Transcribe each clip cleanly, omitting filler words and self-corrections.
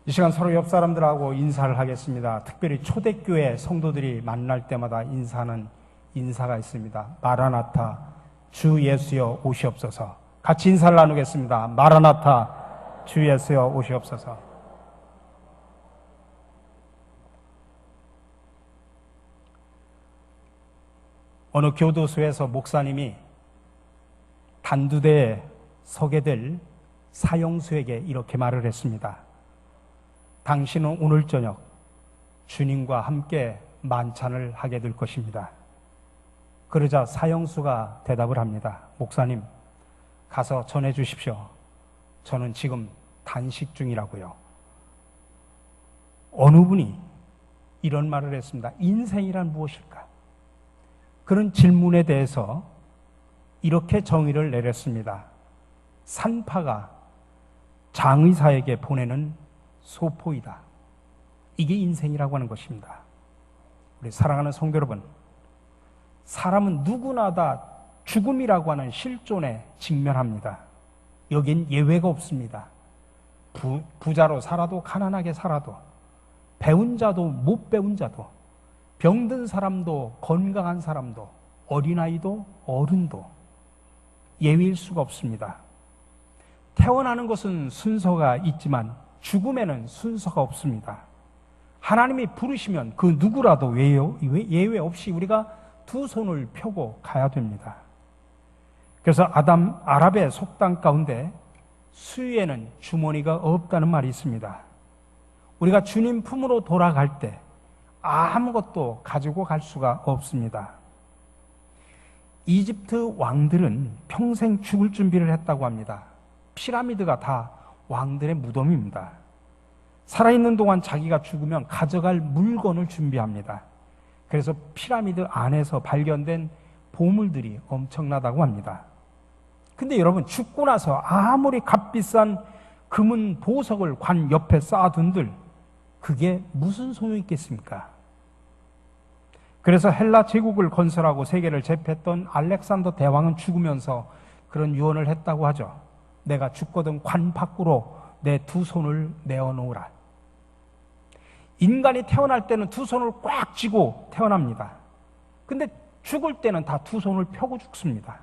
이 시간 서로 옆 사람들하고 인사를 하겠습니다. 특별히 초대교회 성도들이 만날 때마다 인사하는 인사가 있습니다. 마라나타, 주 예수여 오시옵소서. 같이 인사를 나누겠습니다. 마라나타, 주 예수여 오시옵소서. 어느 교도소에서 목사님이 단두대에 서게 될 사형수에게 이렇게 말을 했습니다. 당신은 오늘 저녁 주님과 함께 만찬을 하게 될 것입니다. 그러자 사형수가 대답을 합니다. 목사님, 가서 전해 주십시오. 저는 지금 단식 중이라고요. 어느 분이 이런 말을 했습니다. 인생이란 무엇일까? 그런 질문에 대해서 이렇게 정의를 내렸습니다. 산파가 장의사에게 보내는 소포이다. 이게 인생이라고 하는 것입니다. 우리 사랑하는 성도 여러분, 사람은 누구나 다 죽음이라고 하는 실존에 직면합니다. 여긴 예외가 없습니다. 부자로 살아도 가난하게 살아도, 배운 자도 못 배운 자도, 병든 사람도 건강한 사람도, 어린아이도 어른도 예외일 수가 없습니다. 태어나는 것은 순서가 있지만 죽음에는 순서가 없습니다. 하나님이 부르시면 그 누구라도 예외 없이 우리가 두 손을 펴고 가야 됩니다. 그래서 아랍의 속담 가운데 수위에는 주머니가 없다는 말이 있습니다. 우리가 주님 품으로 돌아갈 때 아무것도 가지고 갈 수가 없습니다. 이집트 왕들은 평생 죽을 준비를 했다고 합니다. 피라미드가 다 왕들의 무덤입니다. 살아있는 동안 자기가 죽으면 가져갈 물건을 준비합니다. 그래서 피라미드 안에서 발견된 보물들이 엄청나다고 합니다. 근데 여러분, 죽고 나서 아무리 값비싼 금은 보석을 관 옆에 쌓아둔들 그게 무슨 소용이 있겠습니까? 그래서 헬라 제국을 건설하고 세계를 제패했던 알렉산더 대왕은 죽으면서 그런 유언을 했다고 하죠. 내가 죽거든 관 밖으로 내 두 손을 내어놓으라. 인간이 태어날 때는 두 손을 꽉 쥐고 태어납니다. 근데 죽을 때는 다 두 손을 펴고 죽습니다.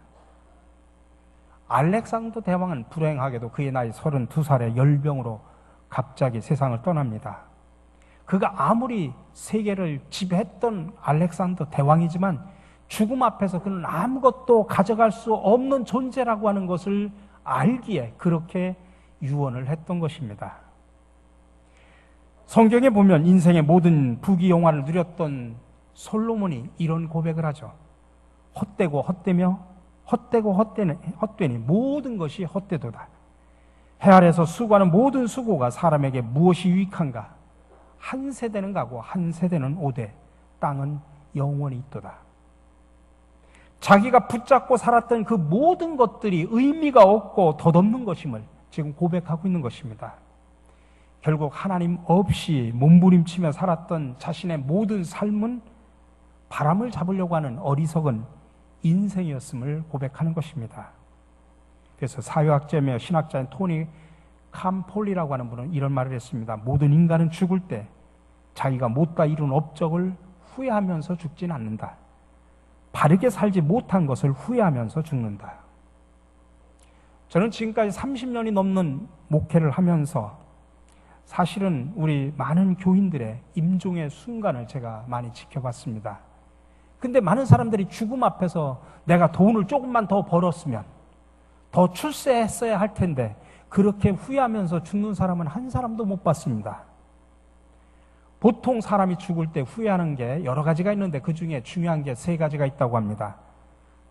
알렉산더 대왕은 불행하게도 그의 나이 32살에 열병으로 갑자기 세상을 떠납니다. 그가 아무리 세계를 지배했던 알렉산더 대왕이지만 죽음 앞에서 그는 아무것도 가져갈 수 없는 존재라고 하는 것을 알기에 그렇게 유언을 했던 것입니다. 성경에 보면 인생의 모든 부귀영화를 누렸던 솔로몬이 이런 고백을 하죠. 헛되고 헛되며 헛되고 헛되니 모든 것이 헛되도다. 해 아래서 수고하는 모든 수고가 사람에게 무엇이 유익한가? 한 세대는 가고 한 세대는 오되 땅은 영원히 있도다. 자기가 붙잡고 살았던 그 모든 것들이 의미가 없고 덧없는 것임을 지금 고백하고 있는 것입니다. 결국 하나님 없이 몸부림치며 살았던 자신의 모든 삶은 바람을 잡으려고 하는 어리석은 인생이었음을 고백하는 것입니다. 그래서 사회학자이며 신학자인 토니 캄폴리라고 하는 분은 이런 말을 했습니다. 모든 인간은 죽을 때 자기가 못다 이룬 업적을 후회하면서 죽진 않는다. 바르게 살지 못한 것을 후회하면서 죽는다. 저는 지금까지 30년이 넘는 목회를 하면서 사실은 우리 많은 교인들의 임종의 순간을 제가 많이 지켜봤습니다. 근데 많은 사람들이 죽음 앞에서 내가 돈을 조금만 더 벌었으면, 더 출세했어야 할 텐데 그렇게 후회하면서 죽는 사람은 한 사람도 못 봤습니다. 보통 사람이 죽을 때 후회하는 게 여러 가지가 있는데 그 중에 중요한 게 3가지가 있다고 합니다.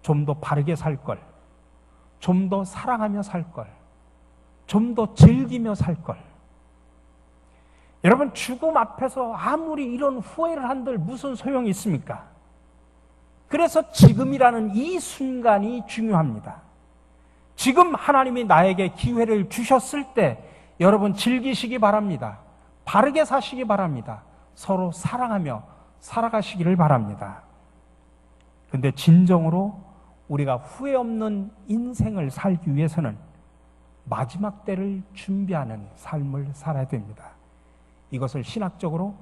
좀 더 바르게 살 걸, 좀 더 사랑하며 살 걸, 좀 더 즐기며 살 걸. 여러분, 죽음 앞에서 아무리 이런 후회를 한들 무슨 소용이 있습니까? 그래서 지금이라는 이 순간이 중요합니다. 지금 하나님이 나에게 기회를 주셨을 때 여러분 즐기시기 바랍니다. 바르게 사시기 바랍니다. 서로 사랑하며 살아가시기를 바랍니다. 근데 진정으로 우리가 후회 없는 인생을 살기 위해서는 마지막 때를 준비하는 삶을 살아야 됩니다. 이것을 신학적으로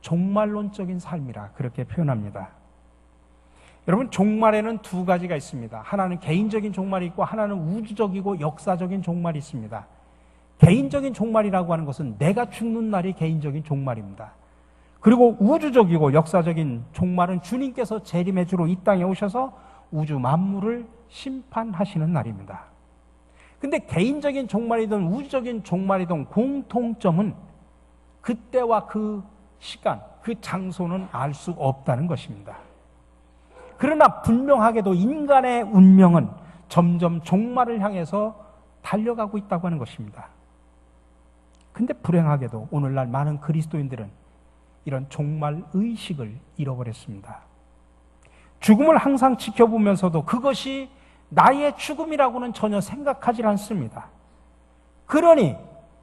종말론적인 삶이라 그렇게 표현합니다. 여러분, 종말에는 두 가지가 있습니다. 하나는 개인적인 종말이 있고 하나는 우주적이고 역사적인 종말이 있습니다. 개인적인 종말이라고 하는 것은 내가 죽는 날이 개인적인 종말입니다. 그리고 우주적이고 역사적인 종말은 주님께서 재림의 주로 이 땅에 오셔서 우주 만물을 심판하시는 날입니다. 근데 개인적인 종말이든 우주적인 종말이든 공통점은 그때와 그 시간, 그 장소는 알 수 없다는 것입니다. 그러나 분명하게도 인간의 운명은 점점 종말을 향해서 달려가고 있다고 하는 것입니다. 근데 불행하게도 오늘날 많은 그리스도인들은 이런 종말 의식을 잃어버렸습니다. 죽음을 항상 지켜보면서도 그것이 나의 죽음이라고는 전혀 생각하지 않습니다. 그러니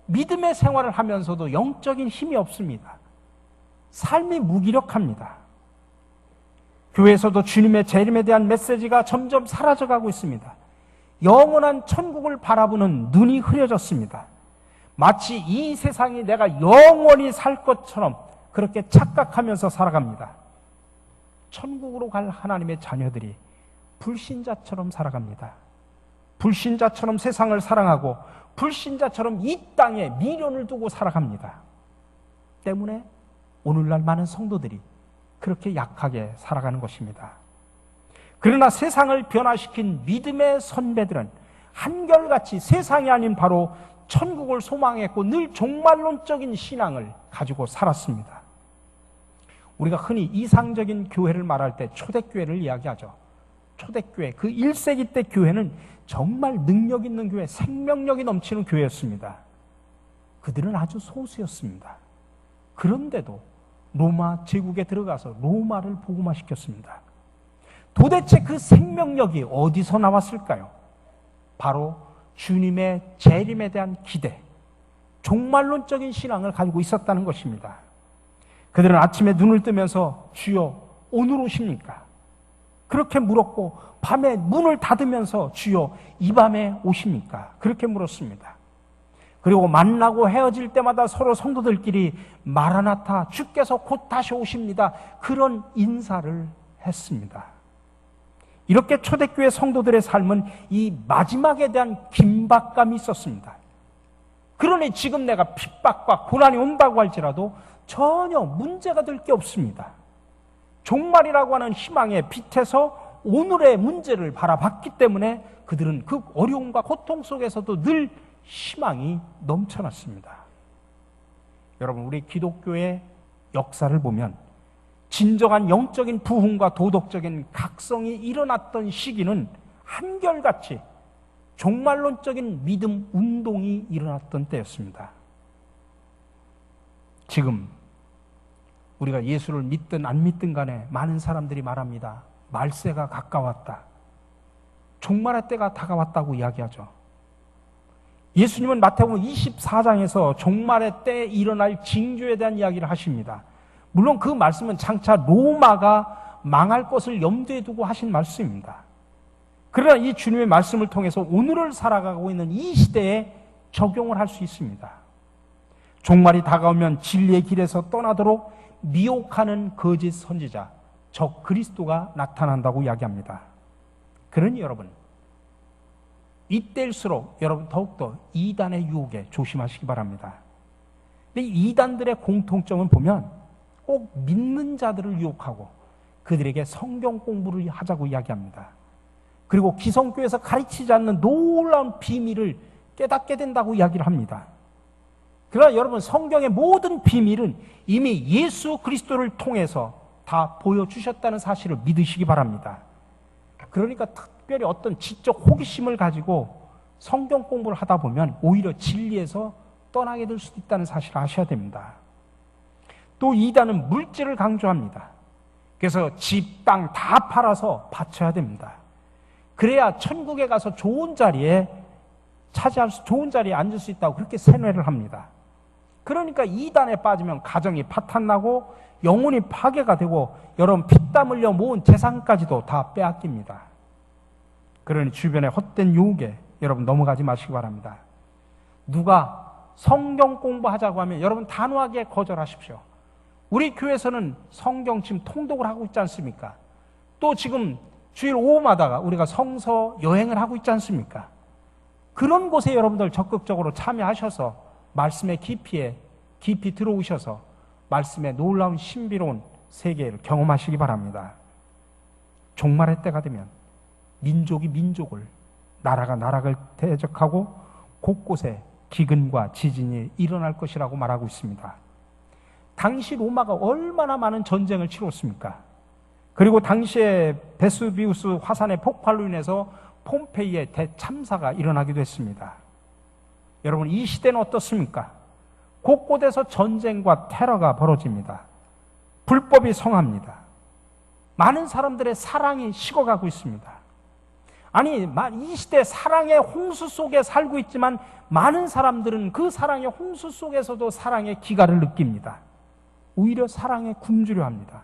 믿음의 생활을 하면서도 영적인 힘이 없습니다. 삶이 무기력합니다. 교회에서도 주님의 재림에 대한 메시지가 점점 사라져가고 있습니다. 영원한 천국을 바라보는 눈이 흐려졌습니다. 마치 이 세상이 내가 영원히 살 것처럼 그렇게 착각하면서 살아갑니다. 천국으로 갈 하나님의 자녀들이 불신자처럼 살아갑니다. 불신자처럼 세상을 사랑하고 불신자처럼 이 땅에 미련을 두고 살아갑니다. 때문에 오늘날 많은 성도들이 그렇게 약하게 살아가는 것입니다. 그러나 세상을 변화시킨 믿음의 선배들은 한결같이 세상이 아닌 바로 천국을 소망했고 늘 종말론적인 신앙을 가지고 살았습니다. 우리가 흔히 이상적인 교회를 말할 때 초대교회를 이야기하죠. 초대교회, 그 1세기 때 교회는 정말 능력 있는 교회, 생명력이 넘치는 교회였습니다. 그들은 아주 소수였습니다. 그런데도 로마 제국에 들어가서 로마를 복음화시켰습니다. 도대체 그 생명력이 어디서 나왔을까요? 바로 주님의 재림에 대한 기대, 종말론적인 신앙을 가지고 있었다는 것입니다. 그들은 아침에 눈을 뜨면서 주여 오늘 오십니까? 그렇게 물었고 밤에 문을 닫으면서 주여 이 밤에 오십니까? 그렇게 물었습니다. 그리고 만나고 헤어질 때마다 서로 성도들끼리 마라나타, 주께서 곧 다시 오십니다. 그런 인사를 했습니다. 이렇게 초대교회 성도들의 삶은 이 마지막에 대한 긴박감이 있었습니다. 그러니 지금 내가 핍박과 고난이 온다고 할지라도 전혀 문제가 될 게 없습니다. 종말이라고 하는 희망의 빛에서 오늘의 문제를 바라봤기 때문에 그들은 그 어려움과 고통 속에서도 늘 희망이 넘쳐났습니다. 여러분, 우리 기독교의 역사를 보면 진정한 영적인 부흥과 도덕적인 각성이 일어났던 시기는 한결같이 종말론적인 믿음 운동이 일어났던 때였습니다. 지금 우리가 예수를 믿든 안 믿든 간에 많은 사람들이 말합니다. 말세가 가까웠다. 종말의 때가 다가왔다고 이야기하죠. 예수님은 마태복음 24장에서 종말의 때에 일어날 징조에 대한 이야기를 하십니다. 물론 그 말씀은 장차 로마가 망할 것을 염두에 두고 하신 말씀입니다. 그러나 이 주님의 말씀을 통해서 오늘을 살아가고 있는 이 시대에 적용을 할 수 있습니다. 종말이 다가오면 진리의 길에서 떠나도록 미혹하는 거짓 선지자, 적 그리스도가 나타난다고 이야기합니다. 그러니 여러분, 이때일수록 여러분 더욱더 이단의 유혹에 조심하시기 바랍니다. 근데 이단들의 공통점은 보면 꼭 믿는 자들을 유혹하고 그들에게 성경 공부를 하자고 이야기합니다. 그리고 기성교에서 가르치지 않는 놀라운 비밀을 깨닫게 된다고 이야기를 합니다. 그러나 여러분, 성경의 모든 비밀은 이미 예수 그리스도를 통해서 다 보여주셨다는 사실을 믿으시기 바랍니다. 그러니까 특별히 어떤 지적 호기심을 가지고 성경 공부를 하다 보면 오히려 진리에서 떠나게 될 수도 있다는 사실을 아셔야 됩니다. 또 이단은 물질을 강조합니다. 그래서 집, 땅 다 팔아서 바쳐야 됩니다. 그래야 천국에 가서 좋은 자리에 좋은 자리에 앉을 수 있다고 그렇게 세뇌를 합니다. 그러니까 이단에 빠지면 가정이 파탄나고 영혼이 파괴가 되고 여러분 피땀 흘려 모은 재산까지도 다 빼앗깁니다. 그러니 주변의 헛된 유혹에 여러분 넘어가지 마시기 바랍니다. 누가 성경 공부하자고 하면 여러분 단호하게 거절하십시오. 우리 교회에서는 성경 지금 통독을 하고 있지 않습니까? 또 지금 주일 오후마다 우리가 성서 여행을 하고 있지 않습니까? 그런 곳에 여러분들 적극적으로 참여하셔서 말씀의 깊이 들어오셔서 말씀의 놀라운 신비로운 세계를 경험하시기 바랍니다. 종말의 때가 되면 민족이 민족을, 나라가 나라를 대적하고 곳곳에 기근과 지진이 일어날 것이라고 말하고 있습니다. 당시 로마가 얼마나 많은 전쟁을 치렀습니까? 그리고 당시에 베수비우스 화산의 폭발로 인해서 폼페이의 대참사가 일어나기도 했습니다. 여러분, 이 시대는 어떻습니까? 곳곳에서 전쟁과 테러가 벌어집니다. 불법이 성합니다. 많은 사람들의 사랑이 식어가고 있습니다. 아니, 이 시대 사랑의 홍수 속에 살고 있지만 많은 사람들은 그 사랑의 홍수 속에서도 사랑의 기가를 느낍니다. 오히려 사랑에 굶주려 합니다.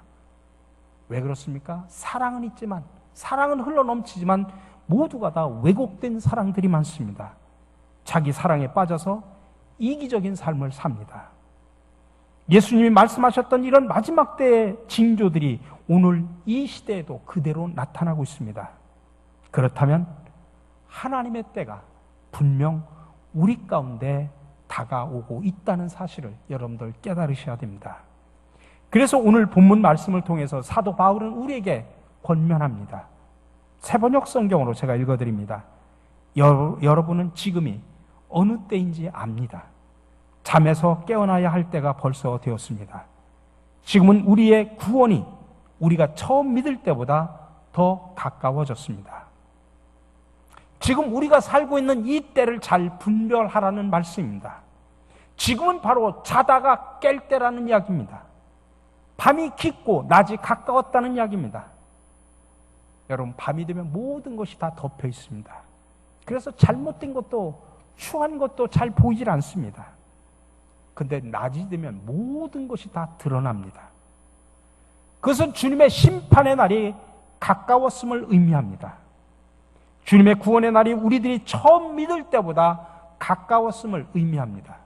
왜 그렇습니까? 사랑은 있지만, 사랑은 흘러넘치지만 모두가 다 왜곡된 사랑들이 많습니다. 자기 사랑에 빠져서 이기적인 삶을 삽니다. 예수님이 말씀하셨던 이런 마지막 때의 징조들이 오늘 이 시대에도 그대로 나타나고 있습니다. 그렇다면 하나님의 때가 분명 우리 가운데 다가오고 있다는 사실을 여러분들 깨달으셔야 됩니다. 그래서 오늘 본문 말씀을 통해서 사도 바울은 우리에게 권면합니다. 세번역 성경으로 제가 읽어드립니다. 여러분은 지금이 어느 때인지 압니다. 잠에서 깨어나야 할 때가 벌써 되었습니다. 지금은 우리의 구원이 우리가 처음 믿을 때보다 더 가까워졌습니다. 지금 우리가 살고 있는 이 때를 잘 분별하라는 말씀입니다. 지금은 바로 자다가 깰 때라는 이야기입니다. 밤이 깊고 낮이 가까웠다는 이야기입니다. 여러분, 밤이 되면 모든 것이 다 덮여 있습니다. 그래서 잘못된 것도 추한 것도 잘 보이질 않습니다. 근데 낮이 되면 모든 것이 다 드러납니다. 그것은 주님의 심판의 날이 가까웠음을 의미합니다. 주님의 구원의 날이 우리들이 처음 믿을 때보다 가까웠음을 의미합니다.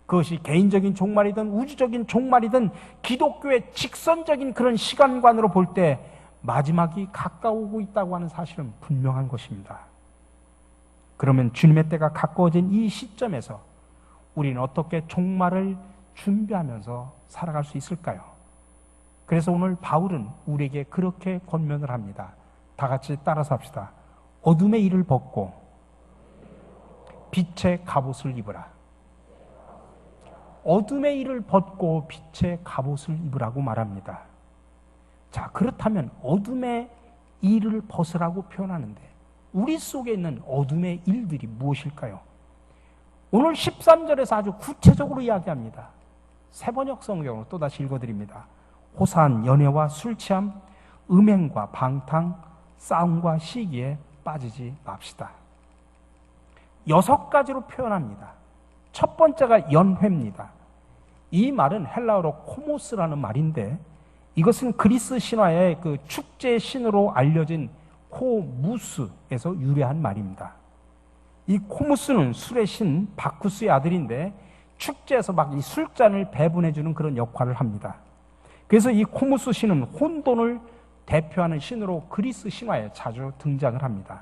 그것이 개인적인 종말이든 우주적인 종말이든 기독교의 직선적인 그런 시간관으로 볼 때 마지막이 가까우고 있다고 하는 사실은 분명한 것입니다. 그러면 주님의 때가 가까워진 이 시점에서 우리는 어떻게 종말을 준비하면서 살아갈 수 있을까요? 그래서 오늘 바울은 우리에게 그렇게 권면을 합니다. 다 같이 따라서 합시다. 어둠의 일을 벗고 빛의 갑옷을 입으라. 어둠의 일을 벗고 빛의 갑옷을 입으라고 말합니다. 자, 그렇다면 어둠의 일을 벗으라고 표현하는데 우리 속에 있는 어둠의 일들이 무엇일까요? 오늘 13절에서 아주 구체적으로 이야기합니다. 세번역 성경으로 또다시 읽어드립니다. 호사한 연애와 술취함, 음행과 방탕, 싸움과 시기에 빠지지 맙시다. 6가지로 표현합니다. 첫 번째가 연회입니다. 이 말은 헬라어로 코모스라는 말인데 이것은 그리스 신화의 그 축제의 신으로 알려진 코무스에서 유래한 말입니다. 이 코무스는 술의 신 바쿠스의 아들인데 축제에서 막 이 술잔을 배분해주는 그런 역할을 합니다. 그래서 이 코무스 신은 혼돈을 대표하는 신으로 그리스 신화에 자주 등장을 합니다.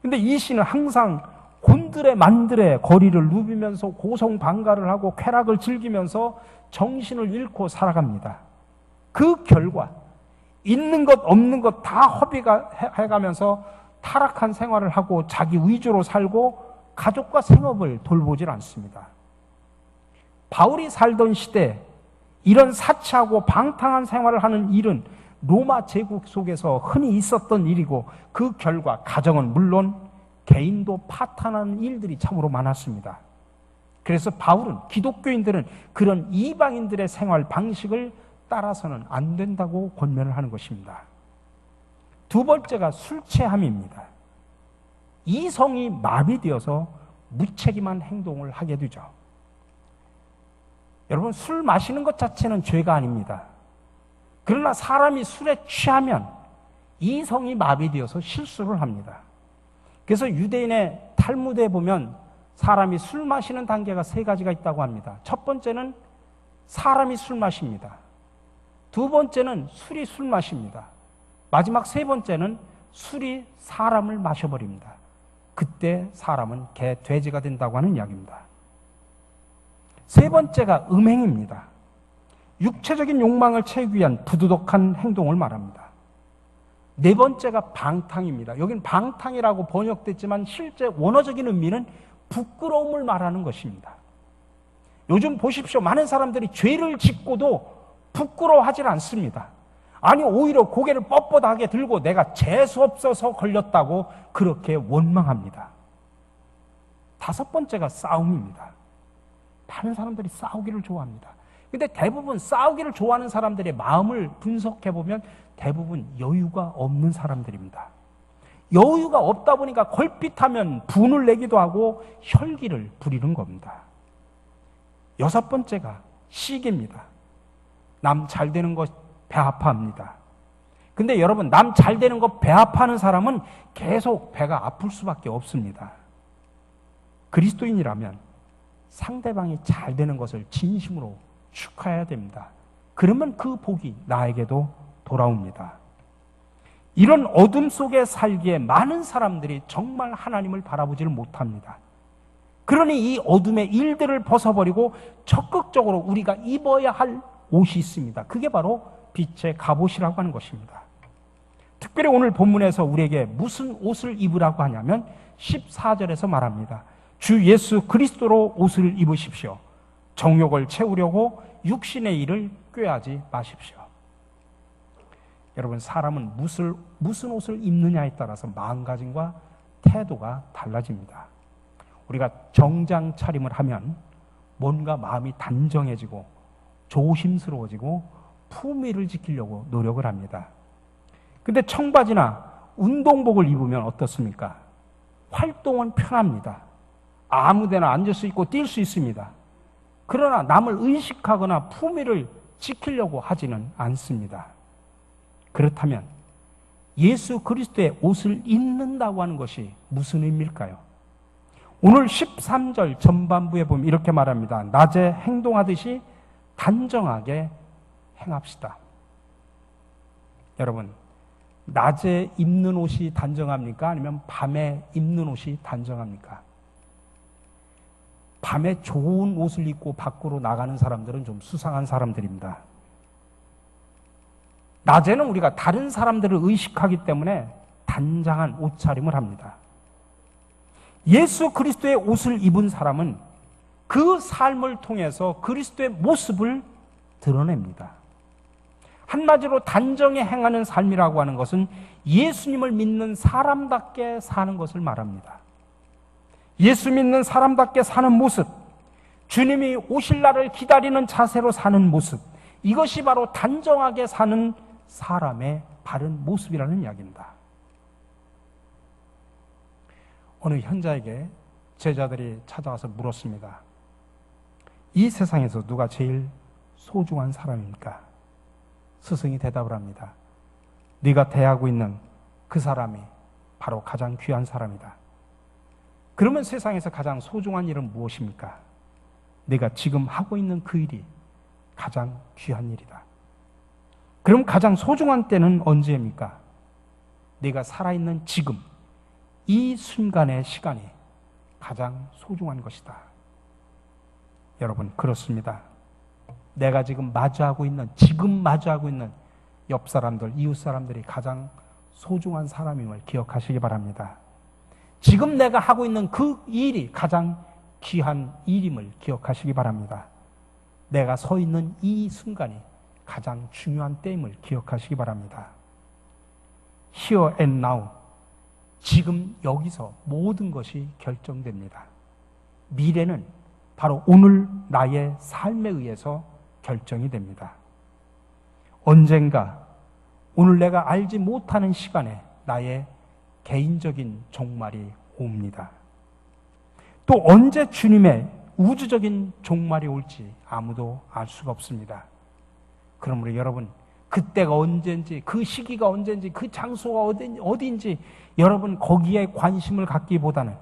근데 이 신은 항상 곤드레 만드레 거리를 누비면서 고성방가를 하고 쾌락을 즐기면서 정신을 잃고 살아갑니다. 그 결과 있는 것 없는 것 다 허비가 해가면서 타락한 생활을 하고 자기 위주로 살고 가족과 생업을 돌보질 않습니다. 바울이 살던 시대 이런 사치하고 방탕한 생활을 하는 일은 로마 제국 속에서 흔히 있었던 일이고 그 결과 가정은 물론 개인도 파탄하는 일들이 참으로 많았습니다. 그래서 바울은 기독교인들은 그런 이방인들의 생활 방식을 따라서는 안 된다고 권면을 하는 것입니다. 두 번째가 술취함입니다. 이성이 마비되어서 무책임한 행동을 하게 되죠. 여러분, 술 마시는 것 자체는 죄가 아닙니다. 그러나 사람이 술에 취하면 이성이 마비되어서 실수를 합니다. 그래서 유대인의 탈무드에 보면 사람이 술 마시는 단계가 세 가지가 있다고 합니다. 첫 번째는 사람이 술 마십니다. 두 번째는 술이 술 마십니다. 마지막 세 번째는 술이 사람을 마셔버립니다. 그때 사람은 개, 돼지가 된다고 하는 이야기입니다. 세 번째가 음행입니다. 육체적인 욕망을 채우기 위한 부도덕한 행동을 말합니다. 네 번째가 방탕입니다. 여긴 방탕이라고 번역됐지만 실제 원어적인 의미는 부끄러움을 말하는 것입니다. 요즘 보십시오. 많은 사람들이 죄를 짓고도 부끄러워하지 않습니다. 아니 오히려 고개를 뻣뻣하게 들고 내가 재수없어서 걸렸다고 그렇게 원망합니다. 다섯 번째가 싸움입니다. 많은 사람들이 싸우기를 좋아합니다. 근데 대부분 싸우기를 좋아하는 사람들의 마음을 분석해보면 대부분 여유가 없는 사람들입니다. 여유가 없다 보니까 걸핏하면 분을 내기도 하고 혈기를 부리는 겁니다. 여섯 번째가 시기입니다. 남 잘 되는 것 배 아파합니다. 근데 여러분, 남 잘 되는 거 배 아파하는 사람은 계속 배가 아플 수밖에 없습니다. 그리스도인이라면 상대방이 잘 되는 것을 진심으로 축하해야 됩니다. 그러면 그 복이 나에게도 돌아옵니다. 이런 어둠 속에 살기에 많은 사람들이 정말 하나님을 바라보지를 못합니다. 그러니 이 어둠의 일들을 벗어버리고 적극적으로 우리가 입어야 할 옷이 있습니다. 그게 바로 빛의 갑옷이라고 하는 것입니다. 특별히 오늘 본문에서 우리에게 무슨 옷을 입으라고 하냐면 14절에서 말합니다. 주 예수 그리스도로 옷을 입으십시오. 정욕을 채우려고 육신의 일을 꾀하지 마십시오. 여러분, 사람은 무슨 옷을 입느냐에 따라서 마음가짐과 태도가 달라집니다. 우리가 정장 차림을 하면 뭔가 마음이 단정해지고 조심스러워지고 품위를 지키려고 노력을 합니다. 근데 청바지나 운동복을 입으면 어떻습니까? 활동은 편합니다. 아무데나 앉을 수 있고 뛸 수 있습니다. 그러나 남을 의식하거나 품위를 지키려고 하지는 않습니다. 그렇다면 예수 그리스도의 옷을 입는다고 하는 것이 무슨 의미일까요? 오늘 13절 전반부에 보면 이렇게 말합니다. 낮에 행동하듯이 단정하게 행합시다. 여러분, 낮에 입는 옷이 단정합니까? 아니면 밤에 입는 옷이 단정합니까? 밤에 좋은 옷을 입고 밖으로 나가는 사람들은 좀 수상한 사람들입니다. 낮에는 우리가 다른 사람들을 의식하기 때문에 단정한 옷차림을 합니다. 예수 그리스도의 옷을 입은 사람은 그 삶을 통해서 그리스도의 모습을 드러냅니다. 한마디로 단정히 행하는 삶이라고 하는 것은 예수님을 믿는 사람답게 사는 것을 말합니다. 예수 믿는 사람답게 사는 모습, 주님이 오실 날을 기다리는 자세로 사는 모습, 이것이 바로 단정하게 사는 사람의 바른 모습이라는 이야기입니다. 어느 현자에게 제자들이 찾아와서 물었습니다. 이 세상에서 누가 제일 소중한 사람입니까? 스승이 대답을 합니다. 네가 대하고 있는 그 사람이 바로 가장 귀한 사람이다. 그러면 세상에서 가장 소중한 일은 무엇입니까? 네가 지금 하고 있는 그 일이 가장 귀한 일이다. 그럼 가장 소중한 때는 언제입니까? 네가 살아있는 지금, 이 순간의 시간이 가장 소중한 것이다. 여러분, 그렇습니다. 내가 지금 마주하고 있는 옆 사람들, 이웃 사람들이 가장 소중한 사람임을 기억하시기 바랍니다. 지금 내가 하고 있는 그 일이 가장 귀한 일임을 기억하시기 바랍니다. 내가 서 있는 이 순간이 가장 중요한 때임을 기억하시기 바랍니다. Here and now, 지금 여기서 모든 것이 결정됩니다. 미래는 바로 오늘 나의 삶에 의해서 결정이 됩니다. 언젠가 오늘 내가 알지 못하는 시간에 나의 개인적인 종말이 옵니다. 또 언제 주님의 우주적인 종말이 올지 아무도 알 수가 없습니다. 그러므로 여러분, 그때가 언제인지, 그 시기가 언제인지, 그 장소가 어디인지 여러분 거기에 관심을 갖기보다는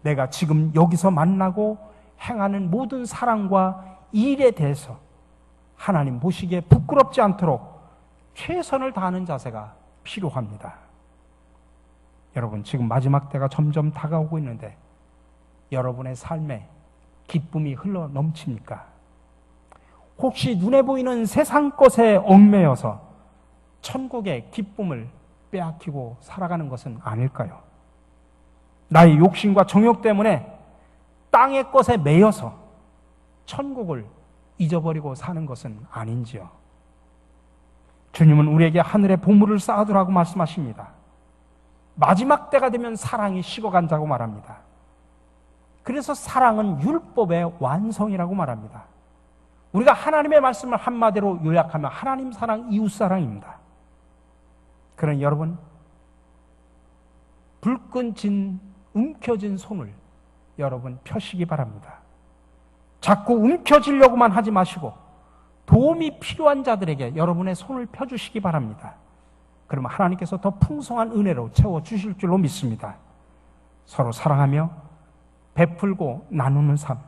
내가 지금 여기서 만나고 행하는 모든 사랑과 일에 대해서 하나님 보시기에 부끄럽지 않도록 최선을 다하는 자세가 필요합니다. 여러분, 지금 마지막 때가 점점 다가오고 있는데 여러분의 삶에 기쁨이 흘러 넘칩니까? 혹시 눈에 보이는 세상 것에 얽매여서 천국의 기쁨을 빼앗기고 살아가는 것은 아닐까요? 나의 욕심과 정욕 때문에 땅의 것에 매여서 천국을 잊어버리고 사는 것은 아닌지요? 주님은 우리에게 하늘의 보물을 쌓아두라고 말씀하십니다. 마지막 때가 되면 사랑이 식어간다고 말합니다. 그래서 사랑은 율법의 완성이라고 말합니다. 우리가 하나님의 말씀을 한마디로 요약하면 하나님 사랑, 이웃 사랑입니다. 그러니 여러분, 불끈진 움켜진 손을 여러분 펴시기 바랍니다. 자꾸 움켜쥐려고만 하지 마시고 도움이 필요한 자들에게 여러분의 손을 펴주시기 바랍니다. 그러면 하나님께서 더 풍성한 은혜로 채워주실 줄로 믿습니다. 서로 사랑하며 베풀고 나누는 삶,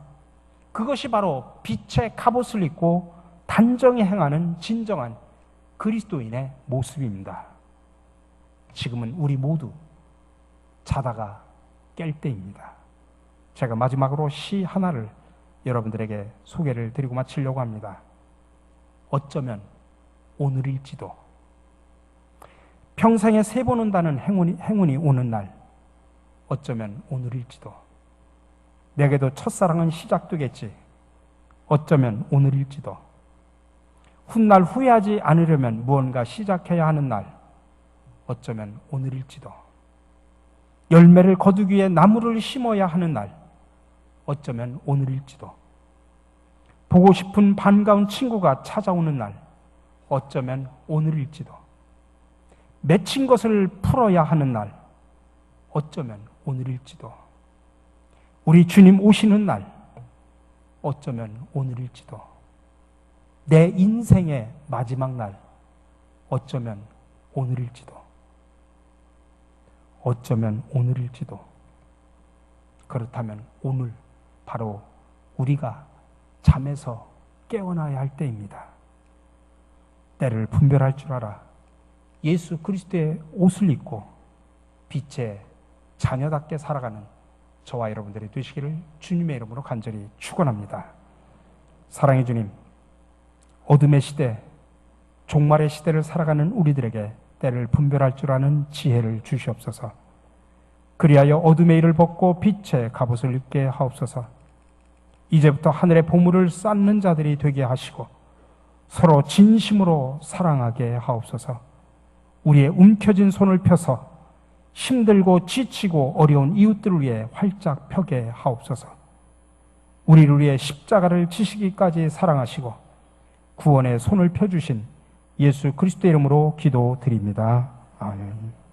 그것이 바로 빛의 갑옷을 입고 단정히 행하는 진정한 그리스도인의 모습입니다. 지금은 우리 모두 자다가 깰 때입니다. 제가 마지막으로 시 하나를 여러분들에게 소개를 드리고 마치려고 합니다. 어쩌면 오늘일지도. 평생에 3번 온다는 행운이 오는 날, 어쩌면 오늘일지도. 내게도 첫사랑은 시작되겠지. 어쩌면 오늘일지도. 훗날 후회하지 않으려면 무언가 시작해야 하는 날, 어쩌면 오늘일지도. 열매를 거두기 위해 나무를 심어야 하는 날, 어쩌면 오늘일지도. 보고 싶은 반가운 친구가 찾아오는 날, 어쩌면 오늘일지도. 맺힌 것을 풀어야 하는 날, 어쩌면 오늘일지도. 우리 주님 오시는 날, 어쩌면 오늘일지도. 내 인생의 마지막 날, 어쩌면 오늘일지도. 어쩌면 오늘일지도. 그렇다면 오늘 바로 우리가 잠에서 깨어나야 할 때입니다. 때를 분별할 줄 알아 예수 그리스도의 옷을 입고 빛의 자녀답게 살아가는 저와 여러분들이 되시기를 주님의 이름으로 간절히 축원합니다. 사랑의 주님, 어둠의 시대, 종말의 시대를 살아가는 우리들에게 때를 분별할 줄 아는 지혜를 주시옵소서. 그리하여 어둠의 일을 벗고 빛의 갑옷을 입게 하옵소서. 이제부터 하늘의 보물을 쌓는 자들이 되게 하시고 서로 진심으로 사랑하게 하옵소서. 우리의 움켜진 손을 펴서 힘들고 지치고 어려운 이웃들을 위해 활짝 펴게 하옵소서. 우리를 위해 십자가를 지시기까지 사랑하시고 구원의 손을 펴주신 예수 그리스도의 이름으로 기도드립니다. 아멘.